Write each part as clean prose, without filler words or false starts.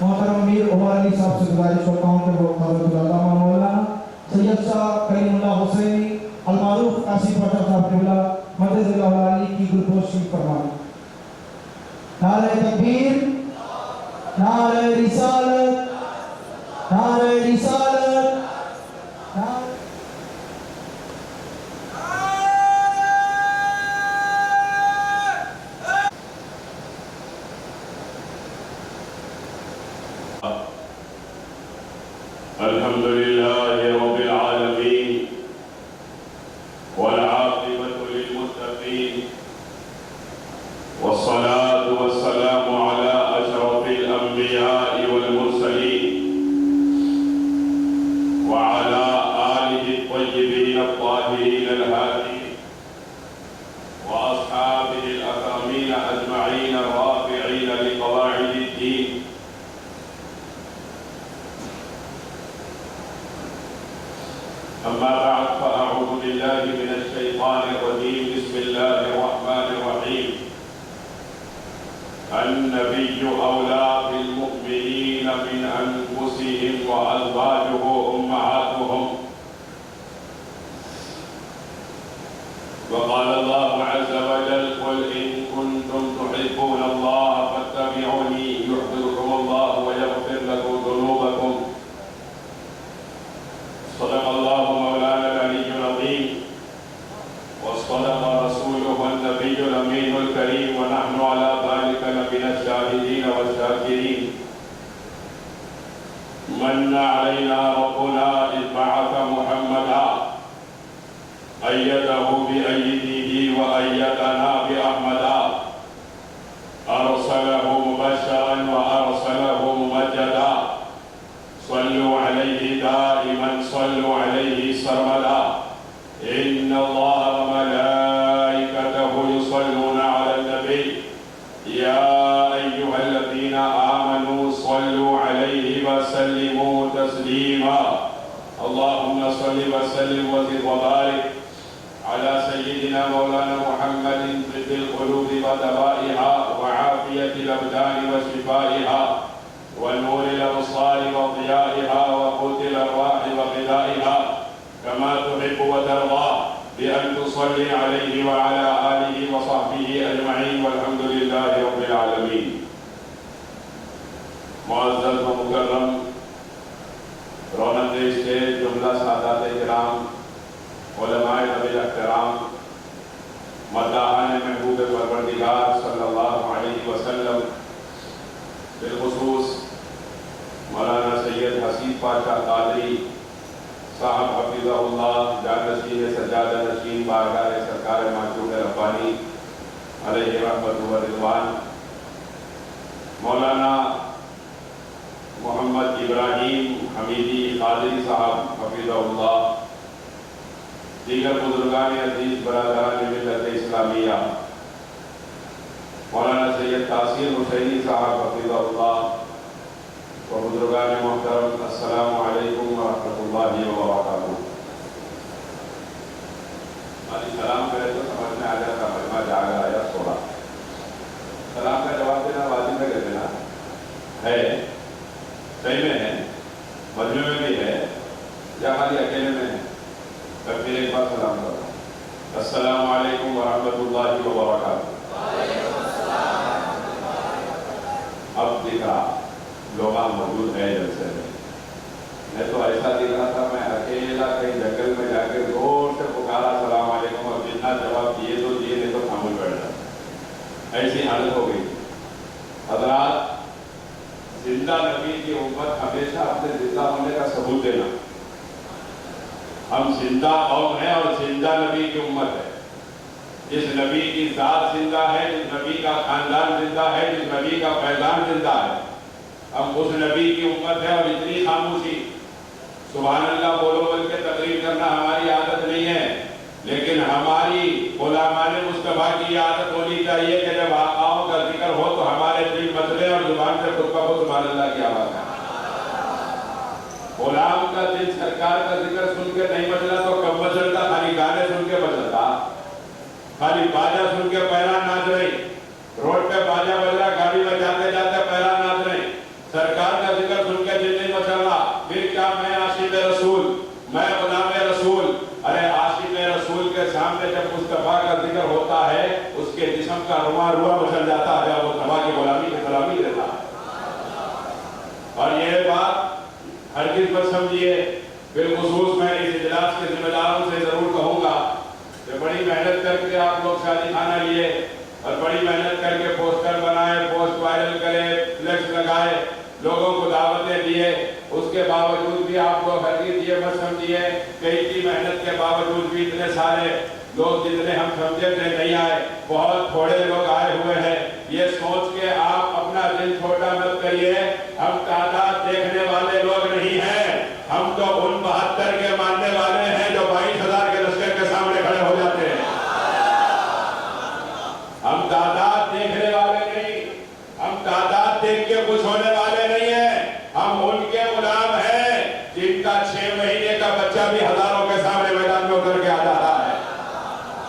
محترم امیر عمر علی صاحب سے گزارش کرتا ہوں کہ وہ حضرت علامہ مولانا سید شاہ کریم اللہ حسینی المعروف قاسم پاشا صاحب قبلہ مدد اللہ علی کی گلپوشی فرمائیں۔ نعرہ تکبیر، نعرہ رسالت، نعرہ رسالت، نعرہ الحمد لله رب العالمين والعاقبة للمتقين والصلاة والسلام على أشرف الأنبياء والمرسلين وعلى آله الطيبين الطاهرين الهادين وأصحابه الأكرمين أجمعين الرافعين لقواعد الدين. أما بعد فأعوذ بالله من الشيطان الرجيم. بسم الله الرحمن الرحيم. النبي أولى بالمؤمنين من أنفسهم وأزواجه أمهاتهم. وقال الله عز وجل قل إن كنتم تحبون الله فاتبعوني يحببكم الله ويغفر لكم ذنوبكم. صدق الله مولانا العلي العظيم وصدق رسوله النبي الأمين الكريم ونحن على ذلك لمن الشاهدين والشاكرين. من علينا ربنا إذ بعث محمدا أيده بأيده وأيدنا بأحمدا أرسله مبشرا وأرسله ممجدا. صلوا عليه دائما صلوا عليه سرمدا. إن الله وملائكته يصلون على النبي يا أيها الذين آمنوا صلوا عليه وسلموا تسليما. اللهم صل وسلم وزد وبارك على سيدنا مولانا محمد طب القلوب ودوائها وعافية الأبدان وشفائها ونور الأبصار وضيائها وقوت الأرواح وغذائها كما تحب وترضى بأن تصلي عليه وعلى آله وصحبه أجمعين والحمد لله رب العالمين. معزز و مکرم رونق اسٹیج جملہ سادات کرام علماء نبی احترام مداحان محبوب پروردگار صلی اللہ علیہ وسلم، بالخصوص مولانا سید حسین پاشا قادری صاحب حفظہ اللہ جانشین سجادہ نشین بارگاہ سرکار معشوق ربانی علیہ رحمت و رضوان، مولانا محمد ابراہیم حمیدی قادری صاحب حفظہ اللہ، دیگر بزرگان عزیز برادران ملت اسلامیہ، مولانا سید تاثیر حسینی صاحب حفظہ اللہ و بزرگان محترم، السلام علیکم ورحمۃ اللہ وبرکاتہ. سلام کرے تو سمجھ میں آ جاتا مجمع جاگ رہا یا سو رہا. سلام کا جواب دینا واجب ہے کہ دینا ہے؟ صحیح میں ہے، مجمع میں بھی ہے یا خالی اکیلے میں ہے؟ تب پھر ایک بار سلام کرو. السلام علیکم ورحمۃ اللہ وبرکاتہ. اب دکھ رہا لوگ موجود ہے جلسے میں. میں تو ایسا دکھ رہا تھا میں اکیلا کہیں جنگل میں جا کے زور سے پکارا السلام علیکم اور جتنا جواب دیے تو دیے نہیں تو خاموش بیٹھ جاتا. ایسی حالت ہو گئی. حضرات، زندہ نبی کی امت ہمیشہ اپنے زندہ ہونے کا ثبوت دینا. ہم زندہ قوم ہیں اور زندہ نبی کی امت ہے. جس نبی کی ذات زندہ ہے، جس نبی کا خاندان زندہ ہے، جس نبی کا فیضان زندہ ہے، ہم اس نبی کی امت ہے. اور اتنی خاموشی، سبحان اللہ بولو بول کے تقریر کرنا ہماری عادت نہیں ہے، لیکن ہماری غلامان مصطفیٰ کی عادت ہونی چاہیے کہ جب آقاؤں کا ذکر ہو تو ہمارے دل مچلے اور زبان سے خود بخود سبحان اللہ کی آواز ہے. غلام کا دل سرکار کا ذکر سن کے نہیں مچلا تو کب مچلتا؟ خالی گانے سن کے مچلتا، خالی باجا سن کے پیرا ناچ رہی، روڈ پہ باجا بج رہا، گاڑی میں جاتے جاتے پیرا ناچ رہی. سرکار आसमान रुआ मचल जाता है और वो तबाह की गुलामी की सलामी देता है। और ये बात हरगिज़ मत समझिए, बिलखुसूस मैं इस इजलास के जिम्मेदारों से जरूर कहूँगा कि बड़ी मेहनत करके आप लोग शादी खाना लिए और बड़ी मेहनत करके पोस्टर बनाए, पोस्ट वायरल करे, फ्लेक्स लगाए, लोगों को दावतें दिए, उसके बावजूद भी आप लोग हरगिज़ ये मत समझिए कि इतनी मेहनत के बावजूद भी इतने सारे लोग जितने हम समझे थे नहीं आए, बहुत थोड़े लोग आए हुए हैं। ये सोच के आप अपना दिल छोटा मत करिए। हम तादाद देखने वाले लोग नहीं हैं, हम तो उन 72 के मानने वाले हैं जो 22,000 के लश्कर के सामने खड़े हो जाते हैं। हम तादाद देखने वाले नहीं, हम तादाद देख के कुछ होने वाले नहीं है। हम उनके गुलाम हैं जिनका 6 महीने का बच्चा भी हजारों के सामने मैदान में उतर के आ जा रहा है।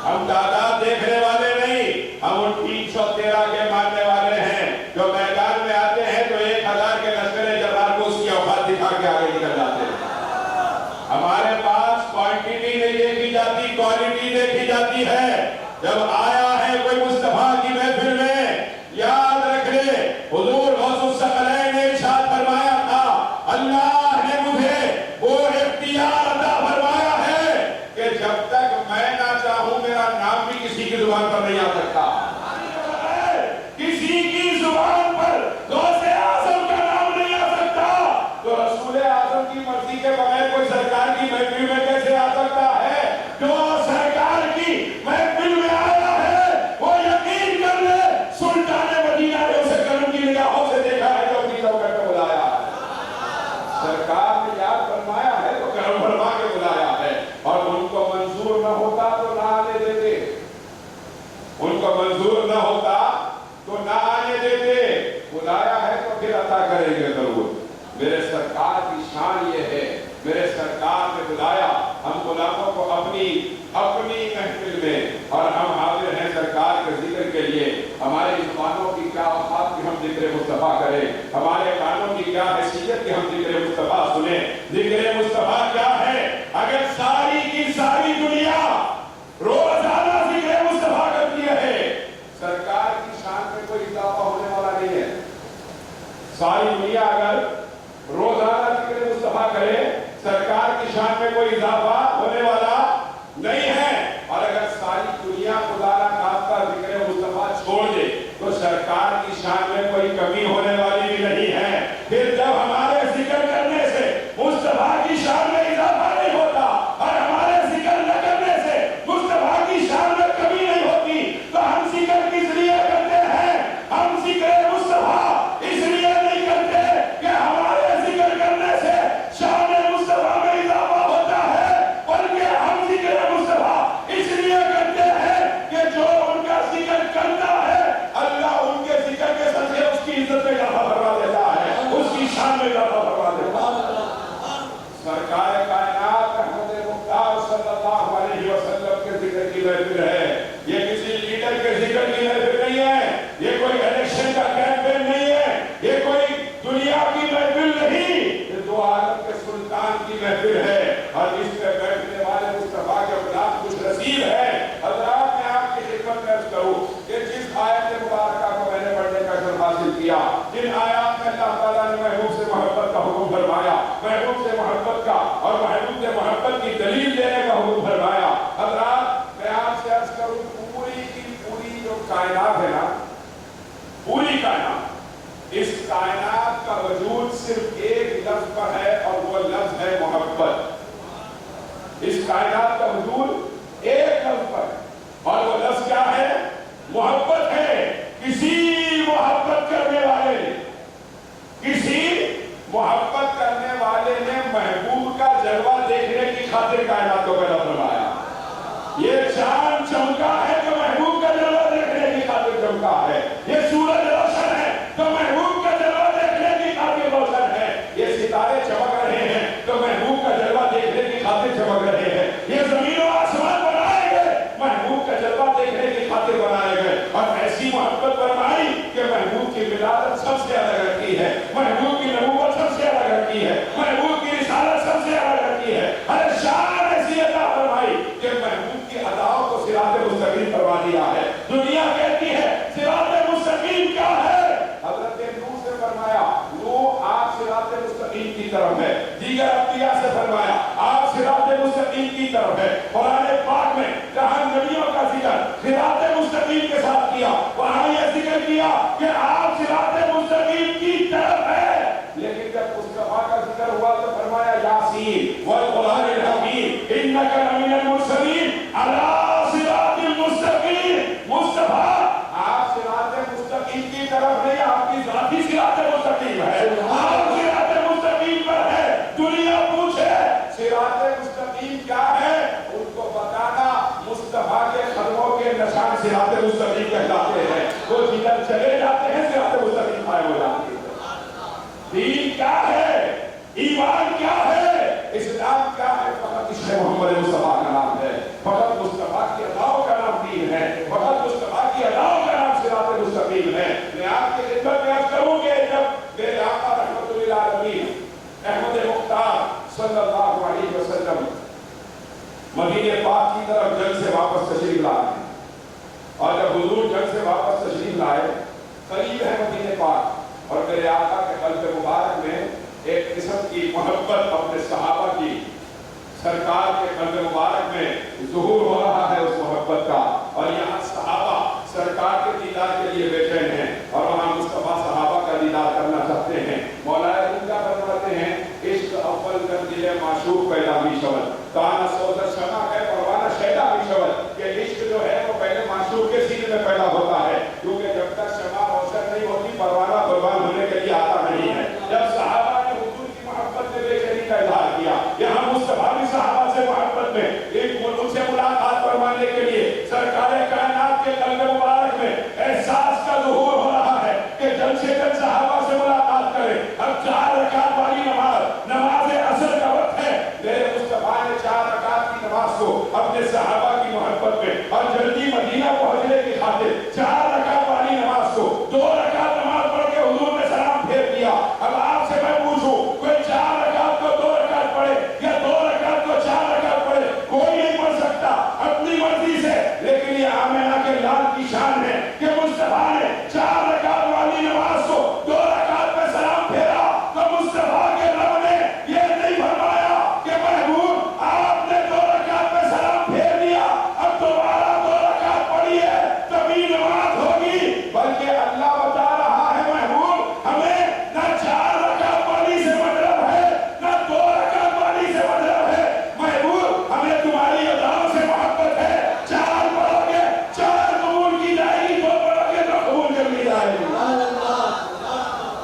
हम तादाद देखने वाले नहीं, हम उन 313 के मानने वाले हैं जो मैदान में आते हैं तो 1,000 के लश्कर जवान को उसकी औकात दिखा के आगे निकल जाते हैं। हमारे पास क्वांटिटी नहीं देखी जाती, क्वालिटी देखी जाती है। जब आया है कोई मुस्तफा की महफिल में, याद रख ले हुजूर गौसुल सकलैन ने इरशाद फरमाया था, अल्लाह ने मुझे वो इख्तियार अता फरमाया है कि जब तक मैं ना चाहूं मेरा नाम भी किसी की जुबान पर नहीं आ सकता। किसी की जुबान पर गौसे आजम का नाम नहीं आ सकता, तो रसूल आजम की मर्जी के बगैर कोई सरकार की महफिल में कैसे आ सकता है? जो सरकार की महफिल में आया है वो यकीन कर ले सुल्तान मदीना ने उसे करम की निगाहों से देखा है जो अपनी चौखट पे बुलाया है। सरकार ने याद फरमाया है तो करम फरमा के बुलाया है, और उनको मंजूर न होता तो ना आने देते, उनको मंजूर न होता तो ना आने देते। बुलाया है तो फिर अता करेंगे जरूर। मेरे सरकार की शान ये है, मेरे सरकार ने बुलाया हम गुलामों को अपनी महफिल में, और हम हाजिर हैं सरकार के जिक्र के लिए। हमारे जुबानों की क्या औकात कि हम जिक्र मुस्तफा करें, हमारे कानों की क्या हैसियत कि हम जिक्र मुस्तफा सुने। जिक्र मुस्तफा क्या है? अगर सारी की सारी दुनिया रोजाना जिक्र मुस्तफा करती है, सरकार की शान में कोई इजाफा होने वाला नहीं है। सारी दुनिया अगर रोजाना जिक्र मुस्तफा करे, सरकार की शान में कोई इजाफा होने वाला नहीं है। और अगर सारी दुनिया खुदा ना खास्ता जिक्र मुस्तफा छोड़ दे तो सरकार की शान में कोई कमी होने वाली भी नहीं है। फिर जब हमारे जिक्र करने से मुस्तफा की शान में इजाफा नहीं होता और हमारे जिक्र न करने से मुस्तफा की शान में कमी नहीं होती, तो हम जिक्र किस लिए करते हैं? हम जिक्र मुस्तफा इसलिए नहीं करते कि हमारे जिक्र करने से शान मुस्तफा में इजाफा होता है, बल्कि हम जिक्र मुस्तफा इसलिए करते हैं कि जो उनका जिक्र करता है अल्लाह उनके जिक्र के सदक़े उसकी इज्जत में इजाफा करवा देता है, उसकी शान में इजाफा करवा देता है। सरकार कायनात रहमत मुख्तार सल्लल्लाहु अलैहि वसल्लम के जिक्र की महफिल है। ये किसी लीडर के जिक्र की महफिल नहीं है, ये कोई इलेक्शन का कैंपेन नहीं है, ये कोई दुनिया की महफिल नहीं, ये दो आलम के सुल्तान की महफिल है। और इसमें बैठने वाले मुस्तफा के गुलाम खुश नसीब है। हज़रात मैं आपकी खिदमत में अर्ज़ करूं कि जिस आयत मुबारका को मैंने पढ़ने का शर्फ हासिल किया, जिन आयात में अल्लाह ताला ने महबूब से मोहब्बत का हुक्म फरमाया, महबूब से मोहब्बत का और महबूब से मोहब्बत की दलील देने का हुक्म फरमाया, हज़रात मैं आपसे अर्ज़ करूं पूरी की पूरी जो कायनात है ना, पूरी कायनात, इस कायनात का वजूद सिर्फ एक लफ्ज पर है और वो लफ्ज है मोहब्बत। इस कायनात का वजूद एक लफ्ज पर है और वो लफ्ज क्या है? मोहब्बत है। किसी मोहब्बत करने वाले ने, किसी मोहब्बत करने वाले ने महबूब का जलवा देखने की खातिर कायनात को पैदा फरमाया। ये चांद चमका है तो महबूब का जलवा देखने की खातिर चमका है, ये सूरज रोशन है तो महबूब का जलवा देखने की खातिर रोशन है, ये सितारे चमक रहे हैं तो महबूब का जलवा देखने की खातिर चमक रहे हैं, ये यासीन वल हकीम इन्नका लमिनल मुरसलीन अला सिरातिल मुस्तकीम। मुस्तफा आप सिरात मुस्तकीम की तरफ नहीं, आपकी ज़ाती सिरात मुस्तकीम है, आप सिरात मुस्तकीम पर है। दुनिया पूछे सिरात मुस्तकीम क्या है, उनको बताना मुस्तफा के कदमों के निशान सिरात मुस्तकीम कहलाते हैं। वो जिधर चले जाते हैं सिरात मुस्तकीम पाए हो जाते हैं। दीन क्या है, ईमान क्या है, इस्लाम क्या है, फकत इश्क़ मोहम्मद मुस्तफा का नाम है, फकत मुस्तफा की अदाओं का नाम दीन है, फकत मुस्तफा की अदाओं का नाम सिरात मुस्तकीम है। मैं आपकी खिदमत में अर्ज़ करूंगा, जब मेरे आका रहमतुल्लिल आलमीन अहमद मुख्तार सल्लल्लाहु अलैहि वसल्लम मदीने पाक की तरफ जंग से वापस तशरीफ लाए, और जब हुजूर जंग से वापस तशरीफ लाए, करीब है मदीने पाक, और मेरे आका के क़ल्ब मुबारक में एक किस्म की मोहब्बत अपने सहाबा की, सरकार के क़ल्ब मुबारक में ज़ुहूर हो रहा है उस मोहब्बत का। और यहाँ सहाबा सरकार के दीदार के लिए बैठे हैं, और वहाँ मुस्तफा सहाबा का दीदार करना चाहते हैं। मौलाए उनका फरमाते हैं, इश्क अव्वल कर दिले माशूक पैदा भी शवल, ताना सौदा शमा है परवाना शैदा भी शवल, कि इश्क जो है वो पहले माशूक के सीने में पैदा होता है, क्योंकि जब तक शमा रोशन नहीं होती परवाना कुर्बान होने के लिए आता नहीं है। जब सहाबा ने हुजूर की मोहब्बत में बेचैनी का इजहार किया, यहाँ मुस्तफा भी सहाबा से मोहब्बत में एक उनसे मुलाकात फरमाने के लिए सरकार कायनात के क़ल्ब मुबारक में एहसास का ज़ुहूर हो रहा है कि जल्द से जल्द सहाबा से मुलाकात करें। अब 4 रकात वाली नमाज असर का वक्त है। मेरे मुस्तफा ने 4 रकात की नमाज को अपने सहाबा की मोहब्बत में और जल्दी मदीना पहुंचने की खातिर 4 रकात वाली नमाज को 2 रकात नमाज पढ़ के हुजूर ने सलाम फेर दिया। अब आपसे मैं पूछूं, कोई 4 रकात को 2 रकात पढ़े या 2 रकात को 4 रकात पढ़े, कोई नहीं पढ़ सकता अपनी मर्जी से, लेकिन ये आमिना के लाल की शान है कि मुस्तफा ने 4 रकात वाली नमाज को 2 रकात पे सलाम फेरा, तो मुस्तफा के रब ने ये नहीं फरमाया कि महबूब आपने 2 रकात पे सलाम फेर दिया, अब दोबारा 2 रकात पढ़िए तभी नमाज होगी, बल्कि अल्लाह बता रहा है महबूब हमें ना 4 रकात वाली से मतलब है ना 2 रकात वाली से मतलब है, महबूब हमें तुम्हारी अदाओं से मोहब्बत है। 4 पढ़ोगे 4 कबूल की जाएगी, 2 पढ़ोगे तो कबूल कर ली जाएगी।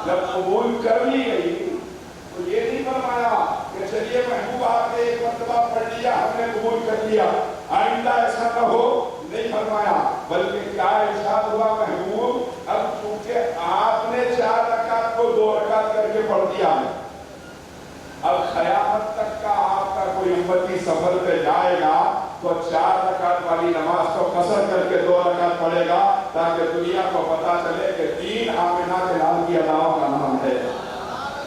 जब कबूल कर ली गई तो ये नहीं फरमाया कि चलिए महबूब आपने एक मर्तबा पढ़ लिया हमने कबूल कर लिया, आइंदा ऐसा न हो, नहीं फरमाया, बल्कि क्या इरशाद हुआ महबूब अब चूंकि आपने 4 रकात को 2 रकात करके पढ़ दिया है, अब क़यामत तक का आपका कोई उम्मती सफर पे जाएगा तो 4 रकात वाली नमाज को कसर करके 2 रकात पढ़ेगा, ताकि दुनिया को पता चले कि दीन आमिना के लाल की अदाओं का नाम है।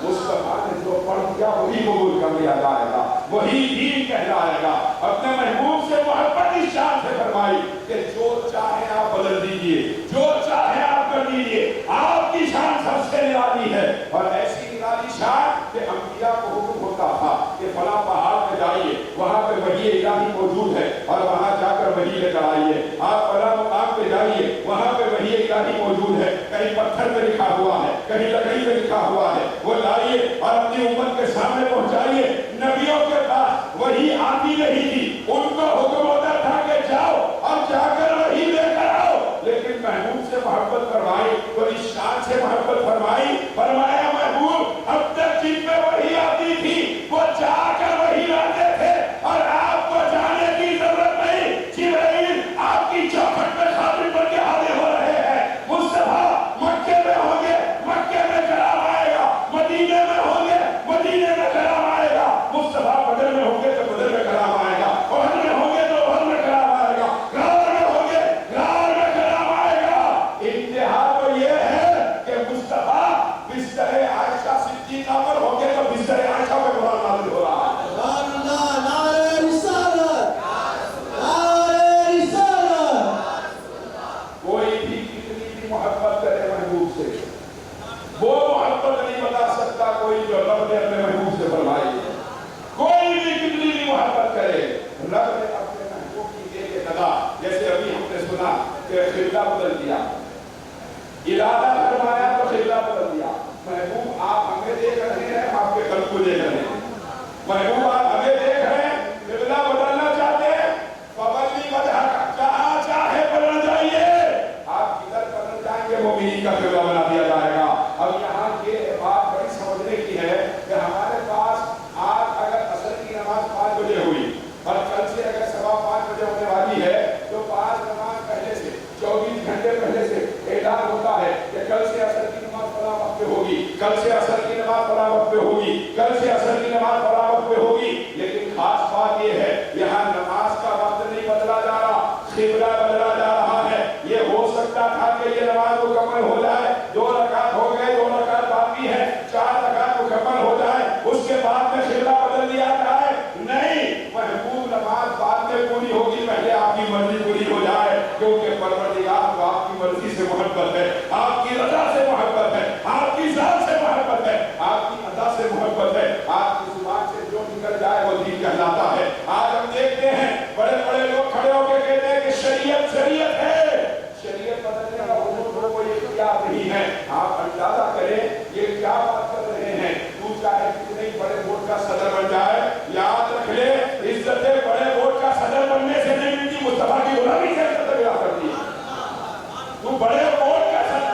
मुस्तफा ने जो पढ़ दिया वही कबूल कर लिया जाएगा, वही दीन कहलाएगा। अपने महबूब से मोहब्बत इस शान से फरमाई कि जो चाहे आप बदल दीजिए, जो चाहे आप कर दीजिए, आपकी शान सबसे निराली है। और ऐसी निराली शान कि अंबिया को हुक्म होता था कि फला पहाड़ पे जाइए, वहां पे वही इलाही मौजूद है और वहां जाकर वही लेकर आइए। आप फला मुकाम पे जाइए, वहां पे वही इलाही मौजूद है, कहीं पत्थर पे लिखा हुआ है, कहीं लकड़ी पे लिखा हुआ है, वो लाइए और अपनी उम्मत के सामने पहुंचाइए। नबियों के पास वही आती नहीं थी, उनको हुक्म होता था कि जाओ और जाकर वही लेकर आओ, लेकिन महबूब से मोहब्बत फरमाई तो इस शान से मोहब्बत फरमाई, फरमाया महबूब अब तक जिन पे वही आती थी वो जाकर वही लाते थे और आपको जाने की जरूरत नहीं, जिब्राइल आपकी चौखट पे खातिर बन के हाजिर हो रहे हैं। मुस्तफा मक्के में होंगे, मक्के में कलाम आएगा, मदीने में होंगे, मदीने में कलाम आएगा, मुस्तफा बदर में होंगे तो बदर में कलाम आएगा, ओहद में होंगे तो ओहद में कलाम आएगा, गार में होंगे गार में कलाम आएगा। इंतहा तो ये है कि मुस्तफा बिस्तर आयशा सिद्दीका पर होंगे तो बिस्तर आयशा पे कुरान नाज़िल हो रहा है। कोई भी कितनी भी मोहब्बत करे महबूब से, वो मोहब्बत नहीं बता सकता कोई जो रब ने अपने महबूब से फरमाई। कोई भी कितनी भी मोहब्बत करे, रब ने अपने महबूब की दे के लगा, जैसे अभी हमने सुना कि खिबला बदल दिया, इरादा फरमाया तो खिबला बदल दिया। महबूब आप हमें देख रहे हैं, आपके कल्ब को देख रहे हैं, महबूब आप हमें देख रहे हैं, किबला बदलना चाहते हैं, फवल्ली वजहक, जहां चाहे बदल जाइए। आप किधर बदल जाएंगे, मोमिनीन का किबला बना दिया जाएगा। अब यहाँ ये बात बड़ी समझने की है कि हमारे पास आज अगर असर की नमाज 5 बजे हुई और कल से अगर 5:15 बजे होने वाली है, तो 5 नमाज पहले से 24 घंटे पहले से ऐलान होता है कि कल से असर की नमाज फलां वक्त पे होगी, कल से असर की नमाज फलां वक्त पे होगी, कल से असर की नमाज फलां वक्त पे होगी। लेकिन खास बात ये है, यहाँ नमाज का वक्त नहीं बदला जा रहा, किबला बदला जा रहा है। ये हो सकता था कि ये नमाज मुकम्मल हो जाए, 2 रकात हो गए, 2 रकात बाकी है, 4 रकात मुकम्मल हो जाए, उसके बाद में किबला बदल दिया जाए। नहीं, महबूब नमाज बाद में पूरी होगी, पहले आपकी मर्जी पूरी हो जाए, क्योंकि परवरदिगार को आपकी मर्जी से मोहब्बत है, आपकी रजा से मोहब्बत है, आपकी जात से मोहब्बत है, आपकी अदा से मोहब्बत है। आपकी जुबान से जो निकल जाए वो दीन कहलाता है। आज हम देखते हैं बड़े बड़े लोग खड़े होकर कहते हैं कि शरीयत शरीयत है, शरीयत बदलने का उनको कोई इख्तियार नहीं है। आप अंदाजा करें ये क्या बात कर रहे हैं। तू चाहे कितने बड़े वोट का सदर बन जाए, याद रख ले, इज्जतें बड़े वोट का सदर बनने से नहीं मिलती, मुस्तफा की गुलामी से इज्जत मिला करती है। तू बड़े वोट का सदर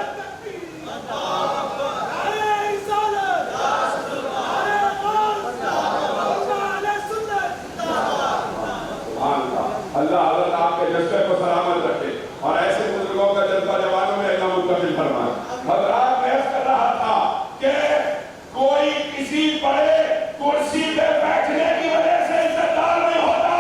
अल्लाह हज़रत आपके जज्बे को सलामत रखे और ऐसे बुजुर्गों का जज्बा जवानों में अल्लाह मुंतकिल फरमाए। हज़रात बहस कर रहा था कि कोई किसी बड़े कुर्सी पे बैठने की वजह से इज्जतदार नहीं होता,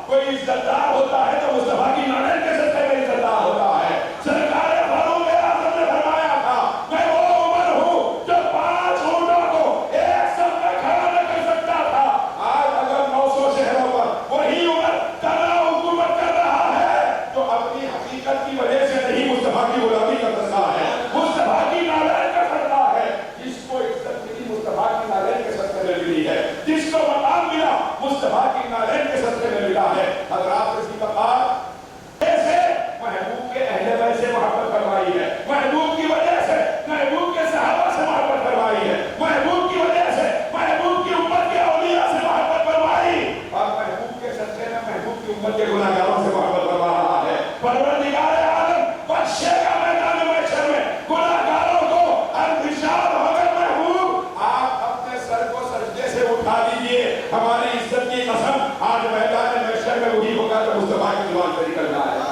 कोई इज्जतदार होता है तो मुस्तफा की नाज़िल के सदक़े में इज्जतदार होता है। सरकार फारूक आज़म ने फरमाया था, मैं वो उमर हूँ जो 5 ऊँटों को एक साथ में खड़ा न कर सकता था। आज अगर 900 शहरों पर वही उमर तना हुकूमत कर रहा है तो अपनी हकीकत की वजह से नहीं, मुस्तफा की गुलामी कर सकता है, मुस्तफा की नाज़िल कर सकता है। जिसको इज्जत मिली मुस्तफा की नाज़िल के सदक़े में मिली है, जिसको मकाम मिला मुस्तफा की नाज़िल के सदक़े में मिला है। हज़रात की वक़ार ऐसे महबूब के अहले बैत से मोहब्बत करवाई है, महबूब की वजह से महबूब के सहाबा से मोहब्बत करवाई है, महबूब की वजह से महबूब की उम्मत के औलिया से मोहब्बत करवाई और महबूब के सदक़े में महबूब की उम्मत के गुनाहगारों से मोहब्बत करवा रहा है। परवरदिगार आलम बख्शेगा मैदान महशर में गुनाहगारों को। अनबिशार होकर महबूब आप अपने सर को सजदे से उठा दीजिए, हमारी इज्जत की कसम, आज मैदान महशर में वही होगा जो मुस्तफा की जुबान से निकल जाएगा।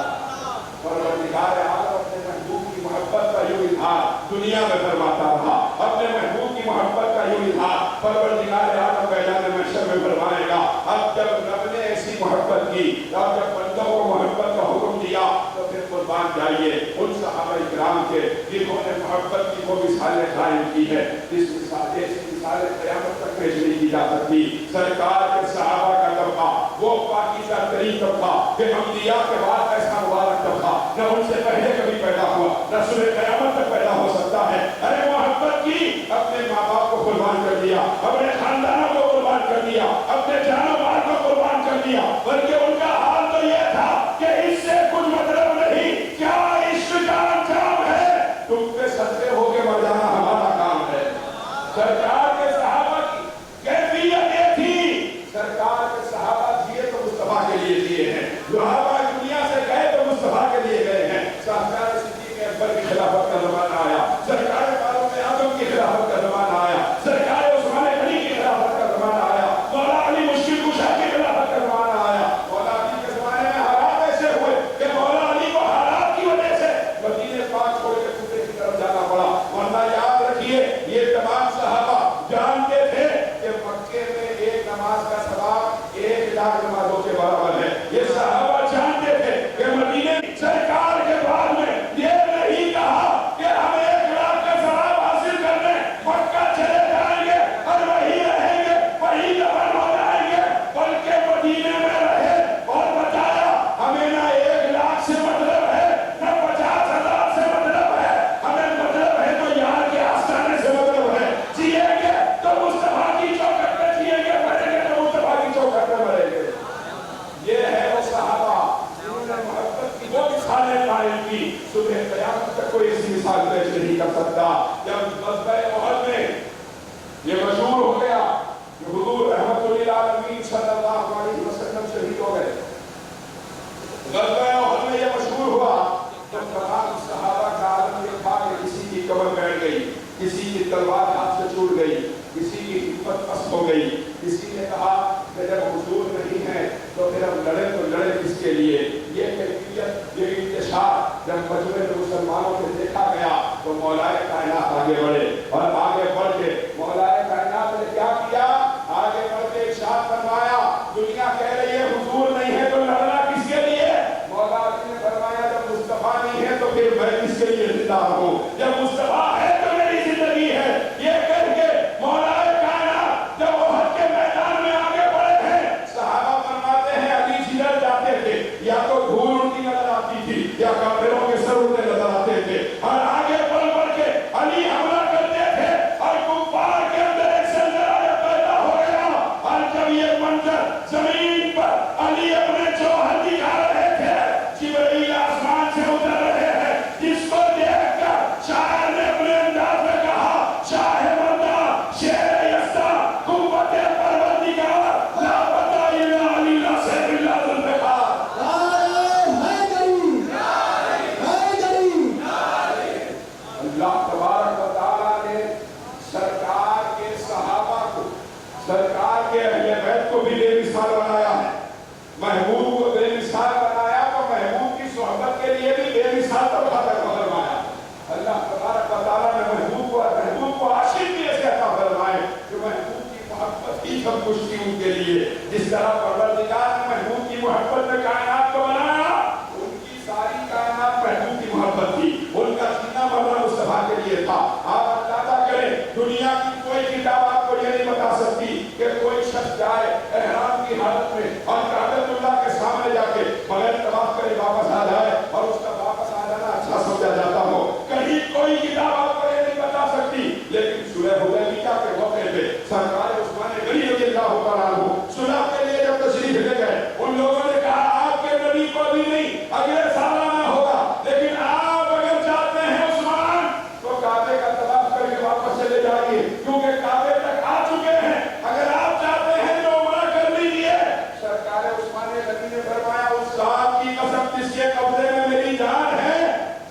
परवरदिगार आलम अपने महबूब की मोहब्बत का यूं इज़हार दुनिया में फरमाता रहा, अपने महबूब की मोहब्बत का यूं इज़हार परवरदिगार आलम मैदान महशर में फरमाएगा। अब जब रब ने ऐसी मोहब्बत की और जब बंदों को मोहब्बत का हुक्म दिया तो फिर कुर्बान जाइए उन सहाबा इकराम के जिन्होंने मोहब्बत की वो मिसालें कायम की है, जिस मिसालें क़यामत तक पेश नहीं की जा सकती। सरकार के सहाबा का तबका वो पाकीज़ा तरीन तबका कि अंबिया के बाद ऐसा मुबारक तबका न उनसे पहले कभी पैदा हुआ, न सुबह क़यामत तक पैदा हो सकता है। अरे मोहब्बत की, अपने माँ बाप को कुर्बान कर दिया, अपने खानदानों को कुर्बान कर दिया, अपने जानो माल को कुर्बान कर दिया, बल्कि उनका हाल तो यह था कि इससे कुछ मतलब नहीं, क्या इश्क जाम है, तुम पे सदके होके मर जाना हमारा काम है। सरकार के सहाबा की कैफियत ये थी, सरकार के सहाबा जिए तो मुस्तफा के लिए जिए हैं, सहाबा दुनिया से गए तो मुस्तफा के लिए गए हैं। सरकार सिद्दीक़ अकबर की खिलाफत का ज़माना आया, सरकार फारूक आज़म की खिलाफत का ज़माना आया, सरकार उस्मान गनी की खिलाफत का ज़माना आया, मौला अली मुश्किल कुशा की खिलाफत का ज़माना आया। मौला अली के ज़माने में हालात ऐसे हुए कि मौला अली को हालात की वजह से मदीने पाक छोड़ के कूफे की तरफ जाना पड़ा, वरना याद रखिए ये तमाम सहाबा آگے بڑھے اور آگے بڑھ کے مولا کائنات نے کیا کیا؟ آگے بڑھ کے ارشاد فرمایا دنیا کہہ رہی ہے حضور نہیں ہے تو لڑنا کس کے لیے؟ مولا علی نے فرمایا جب مصطفیٰ نہیں ہے تو پھر میں کس کے لیے زندہ ہوں؟ جب مصطفیٰ ہے تو میری زندگی ہے۔ یہ کہہ کے مولا کائنات جب احد کے میدان میں آگے بڑھے ہیں، صحابہ فرماتے ہیں علی جدھر جاتے تھے یا تو دھول ان کی نظر آتی تھی یا کافروں کے سر اٹھتے نظر آتے تھے، اور آگے بڑھ بڑھ کے علی حملہ کرتے تھے اور کفار کے اندر ایک سلسلہ پیدا ہو گیا۔ اور جب یہ منظر زمین پر علی اپنے جوہر دکھا رہے تھے، جبرائیل آسمان سے اتر رہے ہیں، جس کو دیکھ کر شاعر نے اپنے انداز میں کہا شاہ مردہ شیر یسا قوت پروردگار لا پتہ الا علی لا سیف اللہ ذوالفقار۔ اللہ تبارک و تعالیٰ نے سرکار کے صحابہ کو، سرکار کے اہل بیت کو بھی بے مثال بنایا ہے، محبوب کو بے مثال بنایا تو محبوب کی صحبت کے لیے بھی بے مثال طبقہ تک فرمایا۔ اللہ تبارک و تعالیٰ نے محبوب کو عاشق بھی ایسے عطا فرمائے کہ محبوب کی محبت ہی سب کچھ تھی ان کے لیے۔ جس طرح پروردگار نے محبوب کی محبت میں کائنات کو بنایا، ان کی ساری کائنات محبوب کی محبت تھی، ان کا سینہ مرنا مصطفیٰ کے لیے تھا۔ آپ اندازہ کریں دنیا کی کوئی کتاب آپ کو یہ نہیں بتا سکتی کہ کوئی شخص جائے احرام کی حالت میں اور کعبۃ اللہ کے سامنے جا کے بغیر طواف کرے واپس آ جائے اور اس کا واپس آ جانا اچھا سمجھا جاتا ہو۔ کہیں کوئی کتاب آپ کو یہ نہیں بتا سکتی، لیکن صلح حدیبیہ کے موقع پہ سرکار عثمان غنی رضی اللہ تعالیٰ عنہ صلح کے لیے جب تشریف لے گئے، ان لوگوں نے کہا آپ کے نبی کو بھی نہیں اگلے سال آنا ہوگا، لیکن آپ اگر چاہتے ہیں عثمان تو کعبے کا طواف کر کے واپس چلے جائیے، کیونکہ کعبے تک آ چکے ہیں، اگر آپ چاہتے ہیں تو عمرہ کر لیجیے۔ سرکار عثمان غنی نے فرمایا اس ذات کی قسم جس کے قبضے میں میری جان ہے،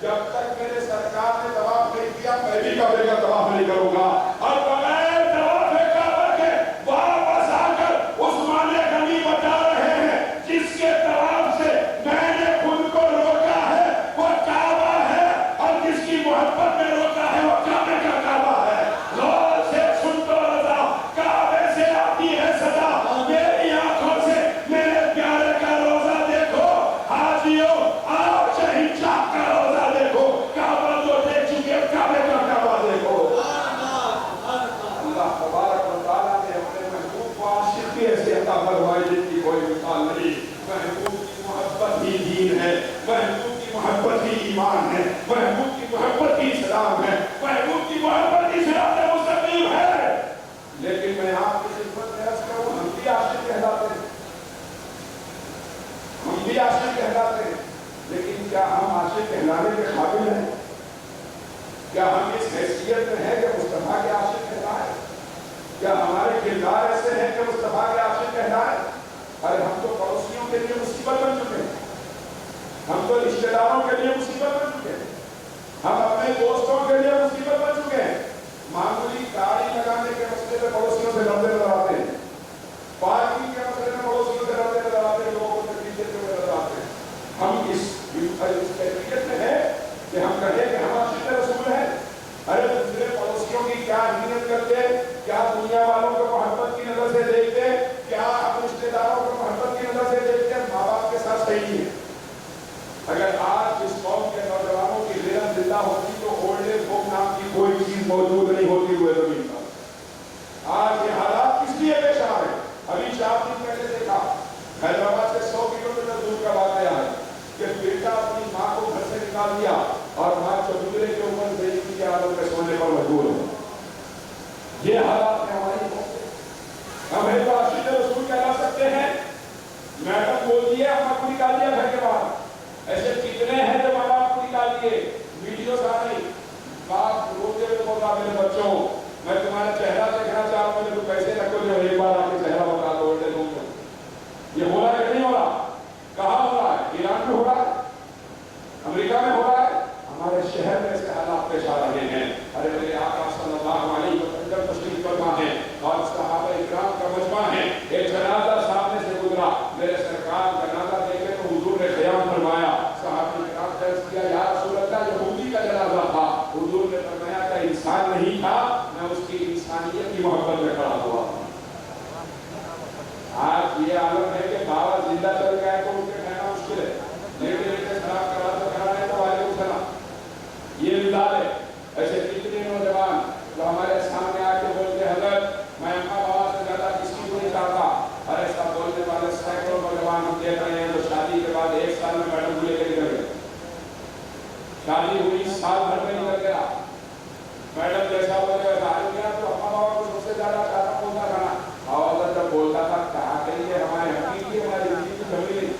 جب تک میرے سرکار نے طواف نہیں کیا میں بھی کعبے کا طواف نہیں کروں گا۔ اور بغیر طواف کعبہ کے واپس آ کر عثمان غنی بتا رہے ہیں جس کے طواف سے میں نے خود کو روکا ہے وہ کعبہ ہے، اور جس کی محبت میں روکا ہے وہ کعبے کا کعبہ ہے۔ غور سے سن تو رضا کعبے سے آتی ہے صدا، میری آنکھوں سے میرے پیارے کا روزہ دیکھو، حاجیوں آؤ شہنشاہ کا روزہ دیکھو، کعبہ تو دیکھ چکے کعبے کا کعبہ دیکھو۔ اللہ تبارک و تعالیٰ نے اپنے محبوب کو عاشق بھی ایسے عطا فرمائی جن کی کوئی مثال نہیں۔ محبوب کی محبت ہی دین ہے، محبوب کی محبت ہی ایمان ہے، محبوب کی محبت ہی اسلام ہے، محبوب کی محبت ہی صراط مستقیم ہے۔ لیکن میں آپ کی خدمت میں عرض کروں ہم بھی عاشق کہلاتے ہیں، ہم بھی عاشق کہلاتے ہیں، لیکن کیا ہم عاشق کہلانے کے قابل ہیں؟ کیا ہم اس حیثیت میں ہیں کہ مصطفیٰ کے عاشق کہلائیں؟ کیا ہمارے کردار ایسے ہیں کہ مصطفیٰ کے عاشق کہلائیں؟ ارے ہم تو پڑوسیوں کے لیے مصیبت بن چکے ہیں، ہم تو رشتہ داروں کے لیے مصیبت بن چکے ہیں، ہم اپنے دوستوں کے لیے مصیبت بن چکے ہیں۔ معمولی داڑھی لگانے کے مسئلے میں پڑوسیوں سے لڑتے نظر آتے ہیں، پارکنگ کے مسئلے میں پڑوسیوں سے لڑتے نظر آتے ہیں، لوگوں کو تکلیف دیتے ہوئے نظر آتے ہیں۔ ہم اس کیفیت میں ہیں کہ ہم کہیں کہ ہم عاشق رسول ہیں۔ ارے دوسرے پڑوسیوں کی کیا اہمیت کرتے، کیا دنیا والوں کو محبت کی نظر سے دیکھتے، کیا رشتے داروں کو محبت کی نظر سے دیکھتے، ماں باپ کے ساتھ صحیح نہیں ہے۔ اگر آج اس قوم کے نوجوانوں کی غیرت زندہ ہوتی تو اولڈ ایج ہوم نام کی کوئی چیز موجود نہیں ہوتی ہوئے زمین پر۔ آج یہ حالات کس لیے پیش آ رہے ہیں؟ ابھی 4 دن پہلے دیکھا حیدرآباد سے 100 کلومیٹر دور کا واقعہ ہے کہ بیٹا اپنی ماں کو گھر سے نکال دیا اور ماں چبوترے کے اوپر بےعزتی کے عالم میں سونے پر مجبور ہو۔ یہ حالات ہیں ہماری قوم کے۔ ہم ایک تو عاشق رسول کہلا سکتے ہیں، میڈم بولتی ہے ہم آپ کو نکال دیا گھر کے باہر۔ ایسے کتنے ہیں جو ماں باپ کو نکال دیے، ویڈیوز آ رہی، باپ روتے ہوئے بول رہا میرے بچوں میں تمہارا چہرہ دیکھنا چاہتا ہوں، مجھے پیسے رکھو جو ایک بار آ کے چہرہ بتا دو دے دوں گا۔ یہ ہو رہا ہے کہ نہیں ہو رہا؟ کہاں ہو رہا ہے؟ ایران میں ہو رہا ہے، امریکہ میں ہو رہا ہے، ہمارے شہر میں ایسے حالات پیش آ رہے ہیں۔ ارے میرے آقا صلی اللہ علیہ وسلم تشریف فرما ہے اور صحابہ اکرام کا مجمع ہے، ایک جنازہ سامنے سے گزرا، میرے سرکار جنازہ دیکھے تو حضور نے قیام فرمایا، صحابہ اکرام نے عرض کیا یا رسول اللہ یہودی کا جنازہ تھا، حضور نے فرمایا کہ انسان में खड़ा हुआ। आज ये आलम है कि बाबा जिंदा चल गए तो उनके कहना मुश्किल है, लेकिन खराब करा तो कराने तो वाले उठना ये मिसाल है। ऐसे कितने नौजवान जो हमारे सामने आके बोलते हजरत मैं अम्मा बाबा से ज्यादा किसी को नहीं चाहता, और ऐसा बोलने वाले सैकड़ों नौजवान हम देख रहे हैं जो शादी के बाद 1 साल में मैडम को लेकर निकल गए। शादी हुई साल भर में निकल गया, मैडम जैसा बोले वैसा आ गया, तो अम्मा बाबा को सबसे ज्यादा चाहता बोलता था ना, और जब बोलता था कहा करिए हमारे हकीकी हमारी बीवी की जमीन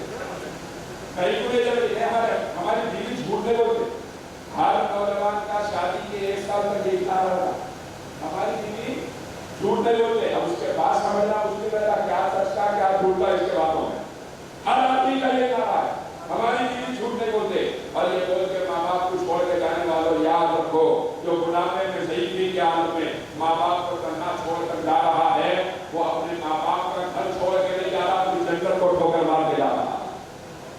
कहीं को ले जाए हमारी बीवी झूठ नहीं बोलते। हर नौजवान का शादी के 1 साल तक देखता रहा हमारी बीवी झूठ नहीं बोलते। अब उसके बाद समझना उसके बेटा क्या सच का क्या झूठ का इसके बातों में हर आदमी का ये कहा है हमारी बीवी झूठ नहीं बोलते। और ये बोल के माँ बाप को छोड़ के जाने वालों याद रखो, जो बुढ़ापे में शहीदी के हालत में माँ बाप को कन्ना छोड़ कर जा रहा है वो अपने माँ बाप का घर छोड़ के नहीं जा रहा, अपनी जंगल को ठोकर मार के जा रहा है,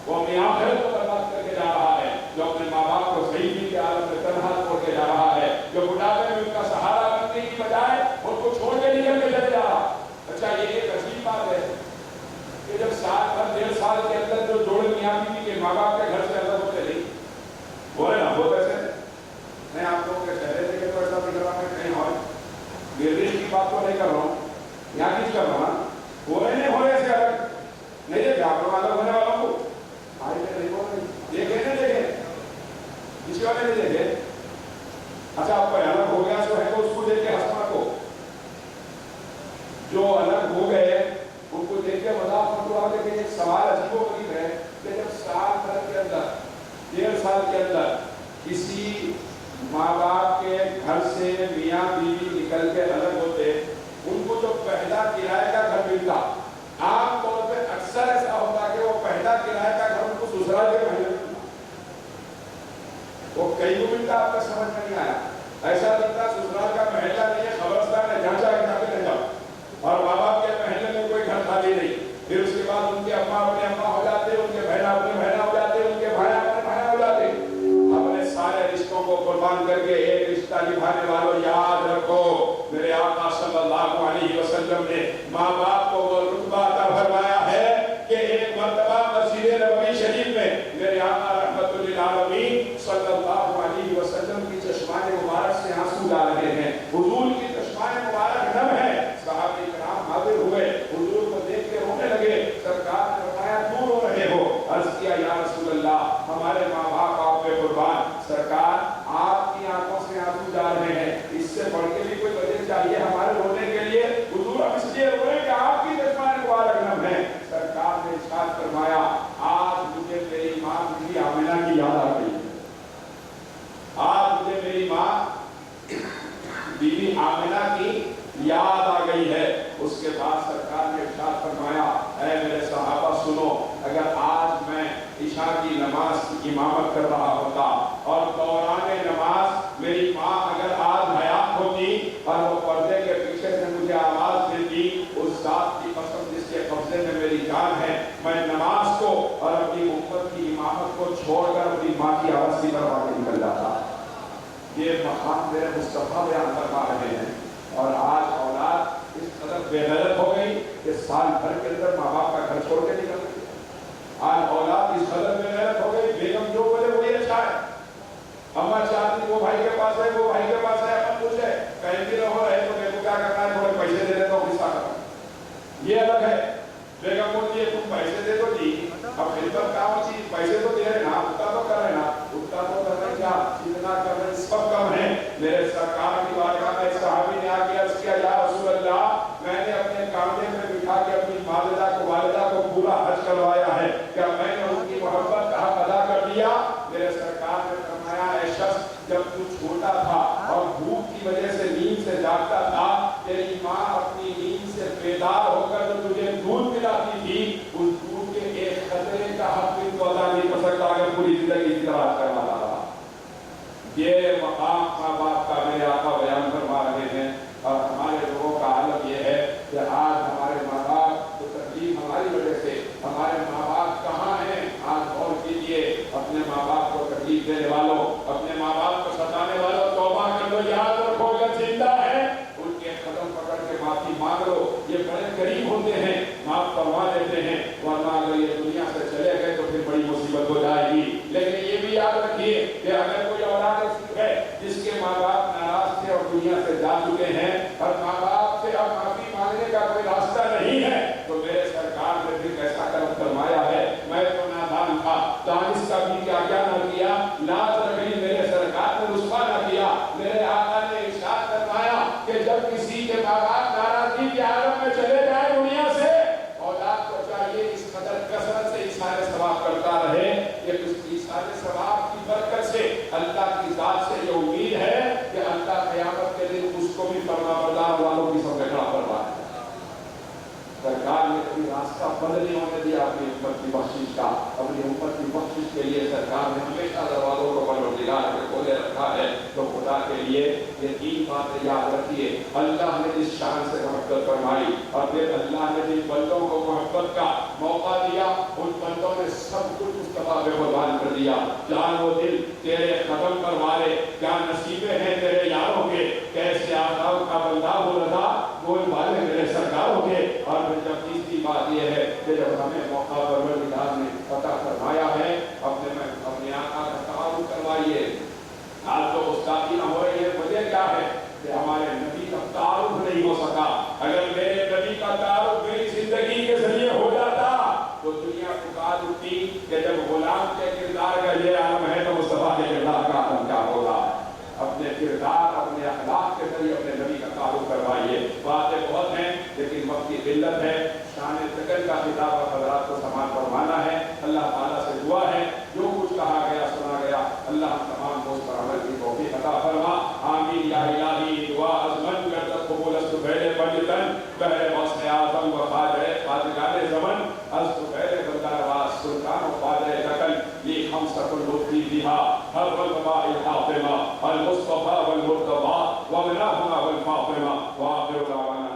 वो अपनी आखिरत को बर्बाद करके जा रहा है, जो अपने माँ बाप को शहीदी के हालत में तन्हा छोड़ के जा रहा है, जो बुढ़ापे में उनका सहारा बनने की बजाय उनको छोड़ के निकल के चले जा रहा। अच्छा ये एक अजीब बात है कि जब साल भर 1.5 साल के अंदर जो जोड़े मियां बीवी के माँ बाप के घर से अलग होते नहीं बोले ना वो कैसे मैं आप लोगों के चेहरे देखे तो ऐसा दिख रहा है कहीं और निर्देश की बात तो नहीं कर रहा हूँ, यहाँ की कर रहा हूँ वो नहीं हो रहे ऐसे अलग नहीं देखे आप लोग अलग होने वालों को आए नहीं बोल रहे देखे नहीं देखे किसी वाले नहीं देखे। अच्छा आपको अलग हो गया तो है तो उसको देख के हंसना को जो अलग हो गए उनको देख के मजाक मत उड़ाओ। लेकिन एक सवाल अजीबोगरीब है कि जब साल भर के अंदर 1.5 साल के अंदर किसी माँ बाप के घर से मियाँ बीवी निकल के अलग होते उनको जो पहला किराए का घर मिलता आमतौर पे अक्सर ऐसा होता कि वो पहला किराए का घर उनको ससुराल के पहले मिलता, वो कई को मिलता आपका समझ में नहीं आया। ऐसा दिखता ससुराल का महला नहीं है, खबरदार है जहाँ जाके जाके ले जाओ। और माँ बाप के महल में कोई घर खाली नहीं, फिर उसके बाद उनके अम्मा अपने अम्मा हो जाते, उनके बहना अपने बहना हो जाते, उनके भाई अपने भाई हो जाते। अपने सारे रिश्तों को कुर्बान करके एक रिश्ता निभाने वालों याद रखो मेरे आका सल्लल्लाहु अलैहि वसल्लम ने माँ बाप को वो रुतबा अता फरमाया है कि एक मर्तबा मस्जिद नबवी शरीफ में मेरे आका रहमतुल लिल आलमीन सल्लल्लाहु अलैहि वसल्लम की चश्माने मुबारक से आंसू ला रहे हैं, हुजूर की चश्माने मुबारक नम है। सहाबा किराम हाजिर हुए, हुजूर को देख के रोने लगे। सरकार ने बताया क्यों रो रहे हो? अर्ज किया या रसूल अल्लाह हमारे माँ बाप आप पे कुर्बान, सरकार आपकी आंखों से आंसू जा रहे हैं, इससे बढ़ के भी कोई वजह चाहिए हमारे रोने के लिए? हुजूर हम इसलिए रो रहे हैं कि आपकी चश्माने मुबारक नम है। सरकार ने इरशाद फरमाया आज मुझे मेरी माँ बीबी आमिना की याद आ गई, आज मुझे मेरी माँ बीबी आमिना की याद आ गई है। उसके बाद सरकार ने इरशाद फरमाया ऐ मेरे सहाबा सुनो, अगर आज मैं इशा की नमाज की इमामत कर रहा होता और दौरान नमाज मेरी माँ अगर आज हयात होती और वो पर्दे के पीछे से मुझे आवाज देती, उस जात की कसम जिसके कब्जे में मेरी जान है, मैं नमाज को और अपनी उम्मत की इमामत को छोड़कर अपनी माँ की आवाज की तरफ आगे निकल जाता। ये मकाम मेरे मुस्तफा बयान फरमा रहे हैं। और आज औलाद इस कदर बेगैरत हो गई कि साल भर के अंदर माँ बाप का घर छोड़ के निकल गई। आज औलाद इस कदर बेगैरत हो गई, बेगम जो बोले वही अच्छा है, अम्मा चाहती वो भाई के पास है, वो भाई के पास है, अपन पूछे कहीं भी रहो रहे तो मेरे को क्या करना है, थोड़े पैसे दे देता हूँ किस्सा करना, ये अलग है। बेगम बोलती है तुम पैसे दे दो जी, अब खिदमत काम चीज पैसे तो दे रहे ना, उतना तो कर रहे ना, उतना तो कर रहे क्या, जितना कर रहे सब कम है। मेरे सरकार की बारगाह में एक सहाबी ने आके अर्ज किया या रसूल अल्लाह मैंने अपने कांधे में बिठा के अपनी वालिदा को पूरा हज करवाया है, क्या मैंने उनकी मोहब्बत का हक अदा कर दिया? मेरे सरकार ने फरमाया ऐ शख्स जब तू छोटा था और भूख की वजह से नींद से जागता था, तेरी माँ अपनी नींद से बेदार होकर जो तुझे दूध पिलाती थी, उस दूध के एक खतरे का हक भी तो अदा नहीं कर सकता अगर पूरी जिंदगी इसी तरह करना रहा। ये मकाम माँ बाप का मेरे आका बयान फरमा रहे हैं। और हमारे लोगों का हालत ये है कि आज हमारे माँ बाप तो तकलीफ हमारी वजह से, हमारे माँ बाप का माफी मांग लो, ये बड़े करीब होते हैं, माफ करवा देते हैं, वरना अगर ये दुनिया से चले गए तो फिर बड़ी मुसीबत हो जाएगी। लेकिन ये भी याद रखिए कि अगर कोई औलाद है जिसके माँ बाप नाराज थे और दुनिया से जा चुके हैं और माँ बाप से अब माफी मांगने का कोई रास्ता नहीं है, तो मेरे सरकार ने फिर कैसा कर्म फरमाया है। मैं तो नादान था, दानिश का भी क्या क्या न किया, लाज रखी मेरे सरकार ने रुस्वा न किया। मेरे आका ने इरशाद फरमाया कि जब किसी के माँ बाप नाराजगी के आलम में चले जाए दुनिया से, औलाद को चाहिए इस कदर कसरत से इशारे सवाब करता रहे कि उस इशारे सवाब की बरकत से अल्लाह की जात से ये उम्मीद है कि अल्लाह क़यामत के दिन उसको भी फरमाबरदार वालों की संग खड़ा करवाए। सरकार ने कभी रास्ता बंद नहीं होने दिया अपनी उम्मत की बख्शिश का। अपनी उम्मत की बख्शिश के लिए सरकार ने हमेशा दरवाजों को परवरदिगार के खोले रखा है। तो खुदा के लिए ये तीन बातें याद रखिए। अल्लाह ने जिस शान से मोहब्बत फरमाई और फिर अल्लाह ने जिन बंदों को मोहब्बत का मौका दिया, उन बंदों ने सब कुछ मुस्तफा पे कुर्बान कर दिया। जान वो दिल तेरे कदम पर वाले, क्या नसीबे हैं तेरे यारों के, कैसे आकाओं का बंदा हो रहा बोल वाले मेरे सरकारों के। और फिर जब तीसरी बात यह है कि जब हमें मौका परवरदिगार ने पता फरमाया है, अपने आका का तारुफ करवाइए। आज तो उस्तादी न हो रही है, वजह क्या है कि हमारे नबी का तारुफ नहीं हो सका। अगर मेरे नबी का तारुफ मेरी जिंदगी के जरिए हो जाता तो दुनिया पुकार उठती कि जब गुलाम के किरदार का ये आलम है तो मुस्तफा के किरदार का आलम क्या होगा। अपने किरदार, अपने अखलाक के जरिए अपने नबी का तारुफ करवाइए। बातें बहुत हैं लेकिन वक्त की किल्लत है। शान तकन का खिताब हज़रात को समान फरमाना है। अल्लाह ताला से दुआ है जो कुछ कहा गया सुना गया, अल्लाह तमाम को उस पर अमल की तौफीक अता फरमा। आमीन या इलाही। दुआ अज़मन करता कबूल अस्तु फैले पंजतन बहरे वस्न आज़म व खाजरे खाजगाने ज़मन अस्तु फैले बंदारवास सुल्तान व खाजरे दकन ली हम सकुल लुत्फ़ी बिहा हर वल बबाइल हातिमा अल मुस्तफ़ा वल मुर्तज़ा व मिनाहुमा वल फातिमा व आखिर दावाना